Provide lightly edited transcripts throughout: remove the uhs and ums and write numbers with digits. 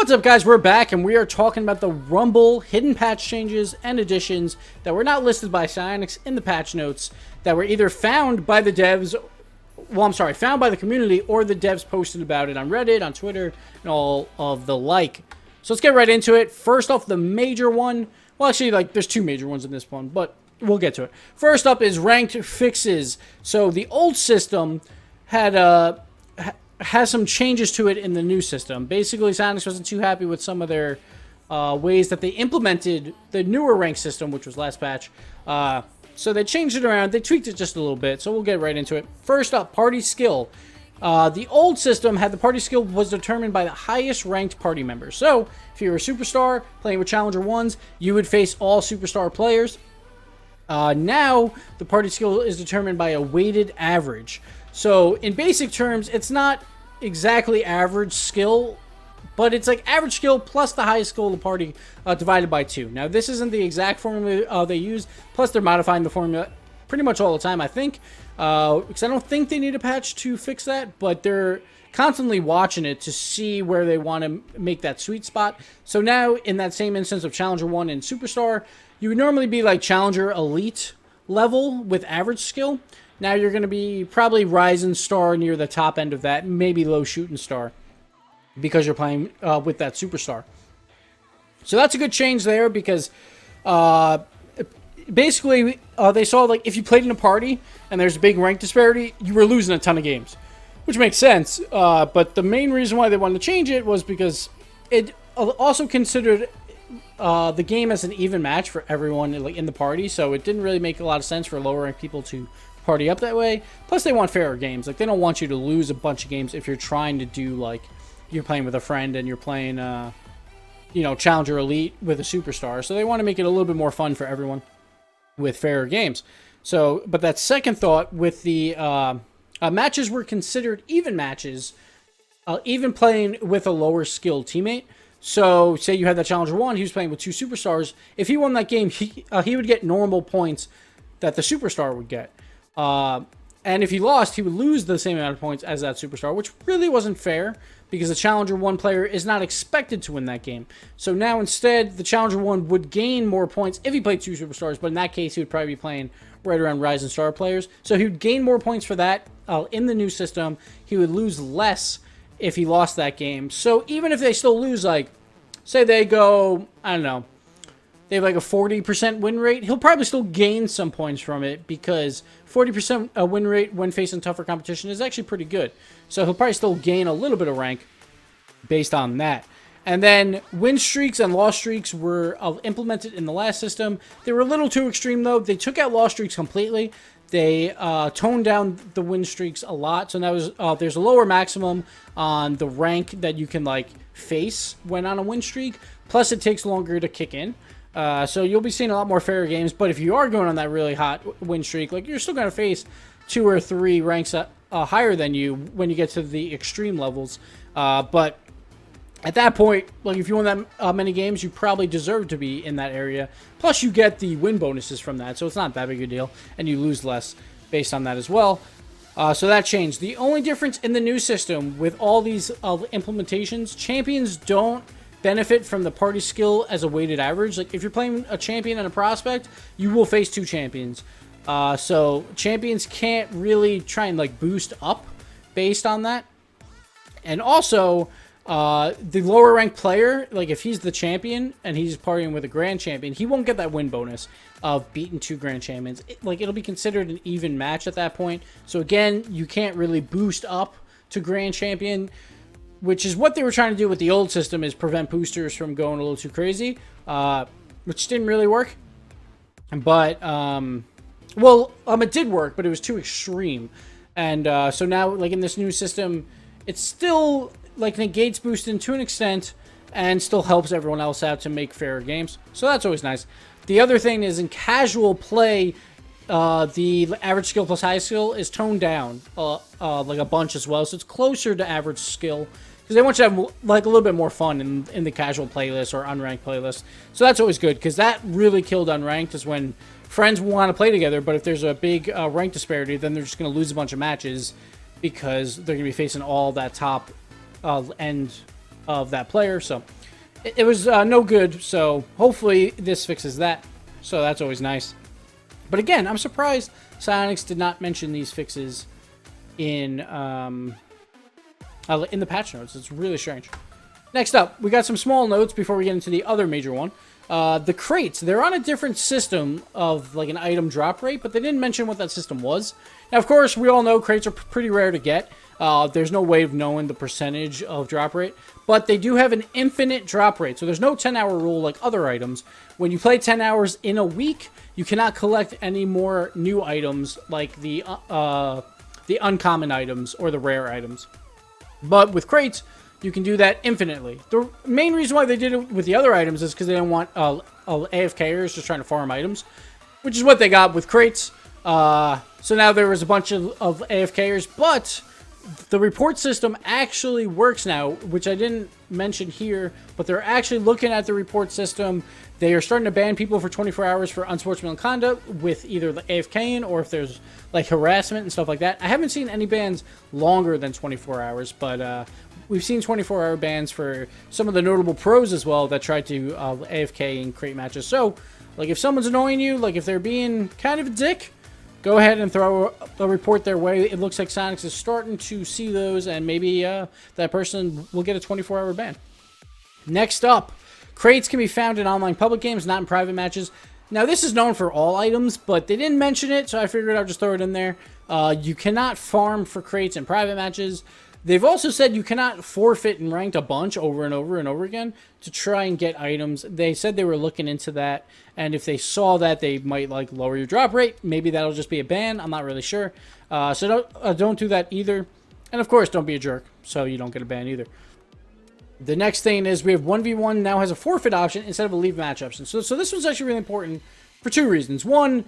What's up, guys? We're back, and we are talking about the Rumble hidden patch changes and additions that were not listed by Psyonix in the patch notes, that were either found by the devs, found by the community, or the devs posted about it on Reddit, on Twitter, and all of the like. So let's get right into it. First off, the major one. Well, actually, there's two major ones in this one, but we'll get to it. First up is ranked fixes. So the old system has some changes to it in the new system. Basically, Psyonix wasn't too happy with some of their ways that they implemented the newer rank system, which was last patch. So they changed it around. They tweaked it just a little bit, so we'll get right into it. First up, party skill. The old system had the party skill was determined by the highest ranked party members. So if you were a superstar playing with Challenger 1s, you would face all superstar players. Now, the party skill is determined by a weighted average. So in basic terms, it's not exactly average skill, but it's like average skill plus the highest skill of the party divided by 2. Now, this isn't the exact formula they use, plus they're modifying the formula pretty much all the time, I think, because I don't think they need a patch to fix that, but they're constantly watching it to see where they want to make that sweet spot. So now, in that same instance of Challenger 1 and Superstar, you would normally be like Challenger Elite level with average skill. Now you're going to be probably Rising Star near the top end of that, maybe low Shooting Star, because you're playing with that Superstar. So that's a good change there, because basically they saw if you played in a party and there's a big rank disparity, you were losing a ton of games, which makes sense. But the main reason why they wanted to change it was because it also considered the game as an even match for everyone in the party, so it didn't really make a lot of sense for lower ranked people to party up that way. Plus, they want fairer games. They don't want you to lose a bunch of games if you're trying to do you're playing with a friend and you're playing Challenger Elite with a Superstar. So they want to make it a little bit more fun for everyone with fairer games. So, but that second thought with the matches were considered even matches, even playing with a lower skilled teammate. So, say you had that Challenger 1, he was playing with 2 Superstars. If he won that game, he would get normal points that the Superstar would get. And if he lost, he would lose the same amount of points as that Superstar, which really wasn't fair, because the Challenger 1 player is not expected to win that game. So now instead, the Challenger 1 would gain more points if he played 2 Superstars, but in that case, he would probably be playing right around Rising Star players. So he would gain more points for that in the new system. He would lose less if he lost that game. So even if they still lose, say they go, I don't know, they have a 40% win rate, he'll probably still gain some points from it, because 40% win rate when facing tougher competition is actually pretty good. So he'll probably still gain a little bit of rank based on that. And then win streaks and loss streaks were implemented in the last system. They were a little too extreme, though. They took out loss streaks completely. They toned down the win streaks a lot. So now there's a lower maximum on the rank that you can face when on a win streak. Plus, it takes longer to kick in. So you'll be seeing a lot more fair games. But if you are going on that really hot win streak, you're still going to face 2 or 3 ranks higher than you when you get to the extreme levels. But at that point, if you won that many games, you probably deserve to be in that area. Plus, you get the win bonuses from that, so it's not that big a deal, and you lose less based on that as well. So that changed. The only difference in the new system with all these implementations, champions don't benefit from the party skill as a weighted average. If you're playing a champion and a prospect, you will face 2 champions. So champions can't really try and boost up based on that. And also, the lower ranked player, if he's the champion and he's partying with a grand champion, he won't get that win bonus of beating 2 grand champions. It'll be considered an even match at that point. So again, you can't really boost up to grand champion, which is what they were trying to do with the old system, is prevent boosters from going a little too crazy, which didn't really work. But, it did work, but it was too extreme. And so now, in this new system, it's still, negates boosting to an extent and still helps everyone else out to make fairer games. So that's always nice. The other thing is, in casual play, the average skill plus high skill is toned down a bunch as well. So it's closer to average skill, because they want you to have a little bit more fun in the casual playlist or unranked playlist. So that's always good, because that really killed unranked, is when friends want to play together, but if there's a big rank disparity, then they're just going to lose a bunch of matches, because they're going to be facing all that top end of that player. So it was no good. So hopefully this fixes that. So that's always nice. But again, I'm surprised Psyonix did not mention these fixes in the patch notes. It's really strange. Next up, we got some small notes before we get into the other major one. The crates, they're on a different system of like an item drop rate, but they didn't mention what that system was. Now, of course, we all know crates are pretty rare to get. There's no way of knowing the percentage of drop rate, but they do have an infinite drop rate. So there's no 10-hour rule like other items. When you play 10 hours in a week, you cannot collect any more new items like the uncommon items or the rare items. But with crates, you can do that infinitely. The main reason why they did it with the other items is because they didn't want AFKers just trying to farm items, which is what they got with crates. So now there was a bunch of AFKers, but the report system actually works now, which I didn't mention here, but they're actually looking at the report system. They are starting to ban people for 24 hours for unsportsmanlike conduct with either the AFKing or if there's like harassment and stuff like that. I haven't seen any bans longer than 24 hours, but we've seen 24-hour bans for some of the notable pros as well that tried to AFK in crate matches. So, like, if someone's annoying you, like if they're being kind of a dick, go ahead and throw a report their way. It looks like Psyonix is starting to see those, and maybe that person will get a 24-hour ban. Next up, crates can be found in online public games, not in private matches. Now, this is known for all items, but they didn't mention it, so I figured I'd just throw it in there. You cannot farm for crates in private matches. They've also said you cannot forfeit and ranked a bunch over and over and over again to try and get items. They said they were looking into that, and if they saw that, they might like lower your drop rate. Maybe that'll just be a ban. I'm not really sure. So don't do that either. And of course, don't be a jerk, so you don't get a ban either. The next thing is we have 1v1 now has a forfeit option instead of a leave match option. So this one's actually really important for two reasons. One,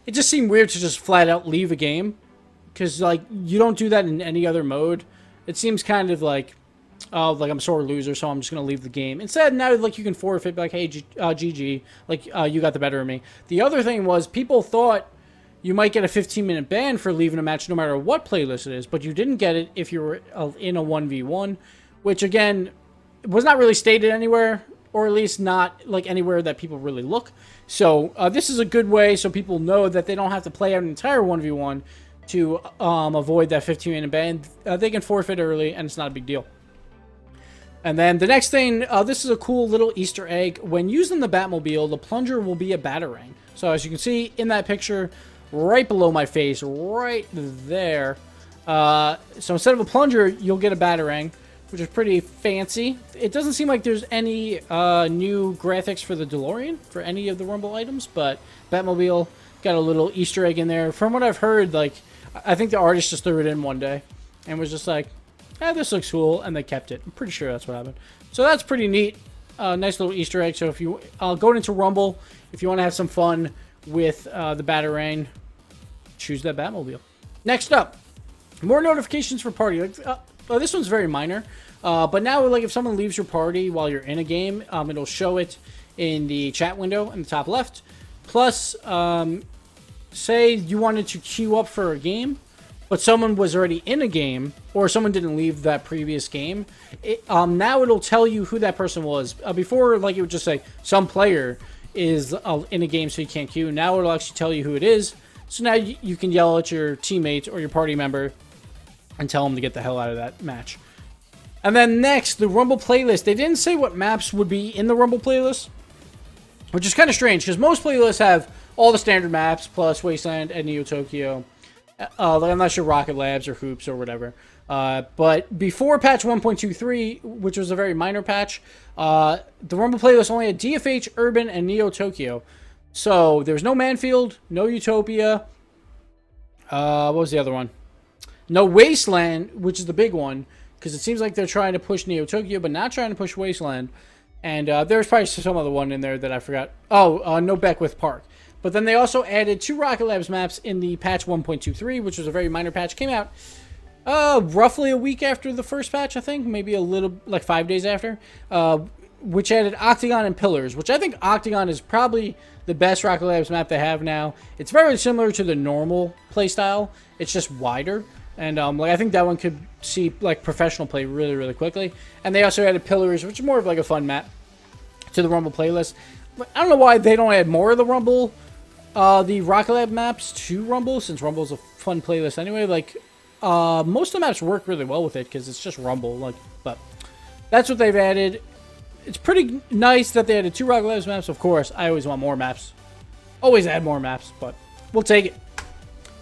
it just seemed weird to just flat out leave a game because like you don't do that in any other mode. It seems kind of like, oh, like I'm a sore loser, so I'm just going to leave the game. Instead, now, like, you can forfeit, like, hey, GG, like, you got the better of me. The other thing was, people thought you might get a 15-minute ban for leaving a match no matter what playlist it is, but you didn't get it if you were in a 1v1, which, again, was not really stated anywhere, or at least not, like, anywhere that people really look. So, this is a good way so people know that they don't have to play out an entire 1v1 to avoid that 15-minute ban. They can forfeit early, and it's not a big deal. And then the next thing, this is a cool little Easter egg. When using the Batmobile, the plunger will be a Batarang. So as you can see in that picture, right below my face, right there. So instead of a plunger, you'll get a Batarang, which is pretty fancy. It doesn't seem like there's any new graphics for the Delorean, for any of the Rumble items, but Batmobile got a little Easter egg in there. From what I've heard, like, I think the artist just threw it in one day and was just like, this looks cool, and they kept it. I'm pretty sure that's what happened. So that's pretty neat. Nice little Easter egg. So if you going into Rumble, if you want to have some fun with the Batarang, choose that Batmobile. Next up, more notifications for party. Well, this one's very minor, but now, like, if someone leaves your party while you're in a game, it'll show it in the chat window in the top left. Plus, say you wanted to queue up for a game, but someone was already in a game, or someone didn't leave that previous game, now it'll tell you who that person was. Before, like, it would just say, some player is in a game so you can't queue. Now it'll actually tell you who it is. So now you can yell at your teammate or your party member and tell them to get the hell out of that match. And then next, the Rumble playlist. They didn't say what maps would be in the Rumble playlist, which is kind of strange, because most playlists have all the standard maps, plus Wasteland and Neo Tokyo. I'm not sure Rocket Labs or Hoops or whatever. But before patch 1.23, which was a very minor patch, the Rumble playlist only had DFH, Urban, and Neo Tokyo. So there's no Manfield, no Utopia. What was the other one? No Wasteland, which is the big one, because it seems like they're trying to push Neo Tokyo, but not trying to push Wasteland. And there's probably some other one in there that I forgot. Oh, no Beckwith Park. But then they also added 2 Rocket Labs maps in the patch 1.23, which was a very minor patch. Came out roughly a week after the first patch, I think. Maybe a little, like 5 days after. Which added Octagon and Pillars, which I think Octagon is probably the best Rocket Labs map they have now. It's very similar to the normal playstyle. It's just wider. And like I think that one could see like professional play really, really quickly. And they also added Pillars, which is more of like a fun map, to the Rumble playlist. But I don't know why they don't add more of the Rumble, the Rocket Lab maps to Rumble, since Rumble's a fun playlist anyway. Like most of the maps work really well with it because it's just Rumble. Like, but that's what they've added. It's pretty nice that they added 2 Rocket Labs maps. Of course, I always want more maps. Always add more maps, but we'll take it.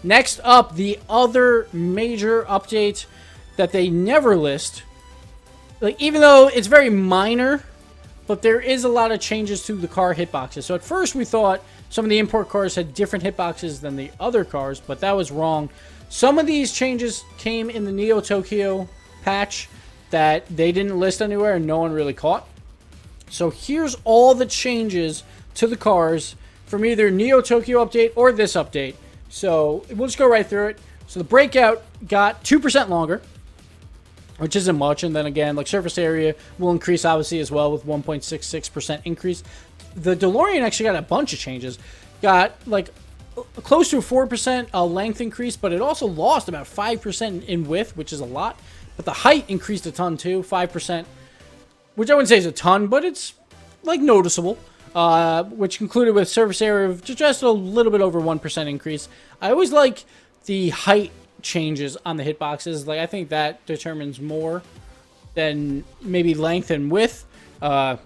Next up, the other major update that they never list. Like, even though it's very minor, but there is a lot of changes to the car hitboxes. So at first we thought some of the import cars had different hitboxes than the other cars, but that was wrong. Some of these changes came in the Neo Tokyo patch that they didn't list anywhere and no one really caught. So here's all the changes to the cars from either Neo Tokyo update or this update. So we'll just go right through it. So the Breakout got 2% longer, which isn't much. And then again, like surface area will increase obviously as well with 1.66% increase. The Delorean actually got a bunch of changes. Got like close to a 4% length increase, but it also lost about 5% in width, which is a lot. But the height increased a ton too, 5%. Which I wouldn't say is a ton, but it's like noticeable. Which concluded with surface area of just a little bit over 1% increase. I always like the height changes on the hitboxes. Like I think that determines more than maybe length and width, because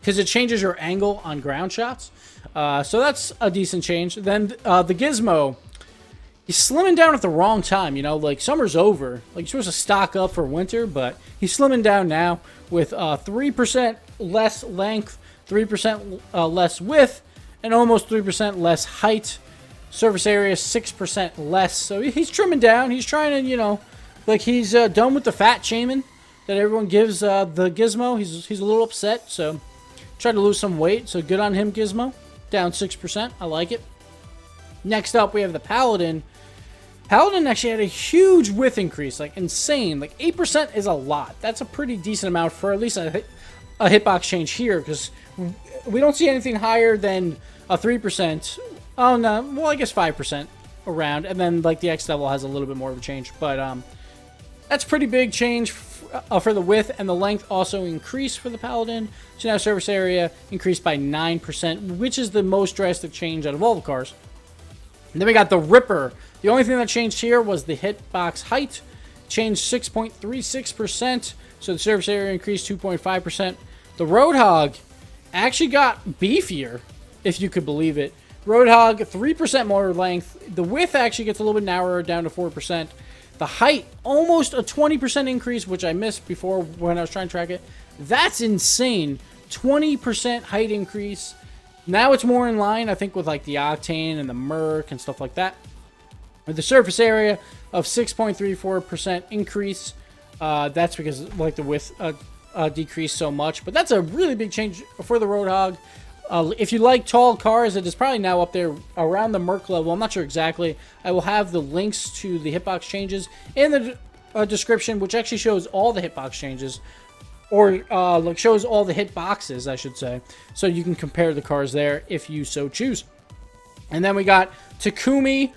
it changes your angle on ground shots. So that's a decent change. Then the Gizmo, he's slimming down at the wrong time. You know, like summer's over. Like you're supposed to stock up for winter, but he's slimming down now with 3% less length, 3% less width, and almost 3% less height. Surface area 6% less. So he's trimming down. He's trying to, you know, like he's done with the fat shaming that everyone gives the Gizmo. He's a little upset, so tried to lose some weight. So good on him, Gizmo. Down 6%. I like it. Next up, we have the Paladin. Paladin actually had a huge width increase, like insane. Like 8% is a lot. That's a pretty decent amount for at least a hitbox change here, because we don't see anything higher than a 3%. Oh no, well I guess 5% around, and then like the X Devil has a little bit more of a change, but that's pretty big change for the width, and the length also increased for the Paladin. So now surface area increased by 9%, which is the most drastic change out of all the cars. And then we got the Ripper. The only thing that changed here was the hitbox height, changed 6.36%, so the surface area increased 2.5%. The Roadhog actually got beefier, if you could believe it. Roadhog, 3% more length. The width actually gets a little bit narrower, down to 4%. The height, almost a 20% increase, which I missed before when I was trying to track it. That's insane. 20% height increase. Now it's more in line, I think, with like the Octane and the Merc and stuff like that. With the surface area of 6.34% increase. That's because like the width decreased so much. But that's a really big change for the Roadhog. If you like tall cars, it is probably now up there around the Merc level. I'm not sure exactly. I will have the links to the hitbox changes in the description, which actually shows all the hitbox changes, or like shows all the hitboxes, I should say, so you can compare the cars there if you so choose. And then we got Takumi,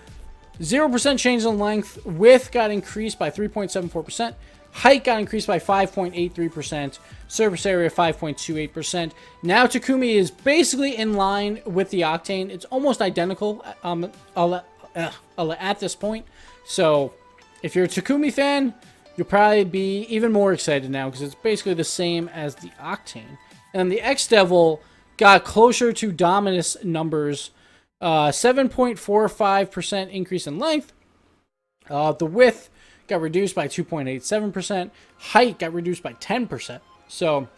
0% change in length. Width got increased by 3.74%. Height got increased by 5.83%. Surface area 5.28%. Now Takumi is basically in line with the Octane. It's almost identical at this point. So if you're a Takumi fan, you'll probably be even more excited now because it's basically the same as the Octane. And the X-Devil got closer to Dominus numbers. 7.45% increase in length. The width got reduced by 2.87%. Height got reduced by 10%. So,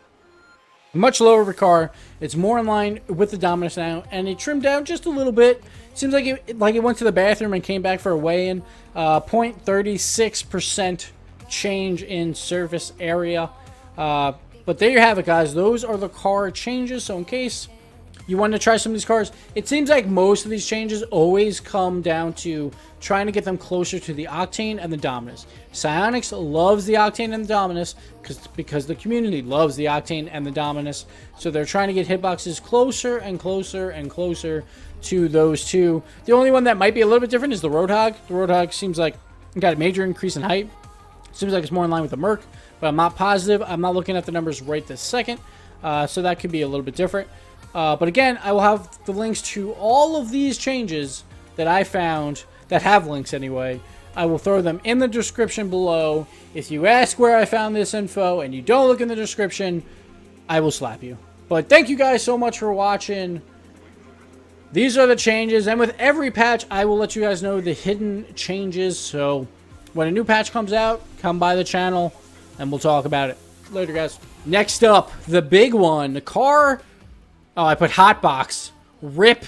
much lower of a car. It's more in line with the Dominus now, and it trimmed down just a little bit. Seems like it went to the bathroom and came back for a weigh-in. 0.36% change in surface area. But there you have it, guys. Those are the car changes. So in case you want to try some of these cars, it seems like most of these changes always come down to trying to get them closer to the Octane and the Dominus. Psyonix loves the Octane and the Dominus because the community loves the Octane and the Dominus. So they're trying to get hitboxes closer and closer and closer to those two. The only one that might be a little bit different is the Roadhog. The Roadhog seems like got a major increase in height. Seems like it's more in line with the Merc, but I'm not positive. I'm not looking at the numbers right this second, so that could be a little bit different. But again, I will have the links to all of these changes that I found that have links anyway. I will throw them in the description below. If you ask where I found this info and you don't look in the description, I will slap you. But thank you guys so much for watching. These are the changes, and with every patch, I will let you guys know the hidden changes. So when a new patch comes out, come by the channel, and we'll talk about it. Later, guys. Next up, the big one. The car... Oh, I put Hotbox. Rip.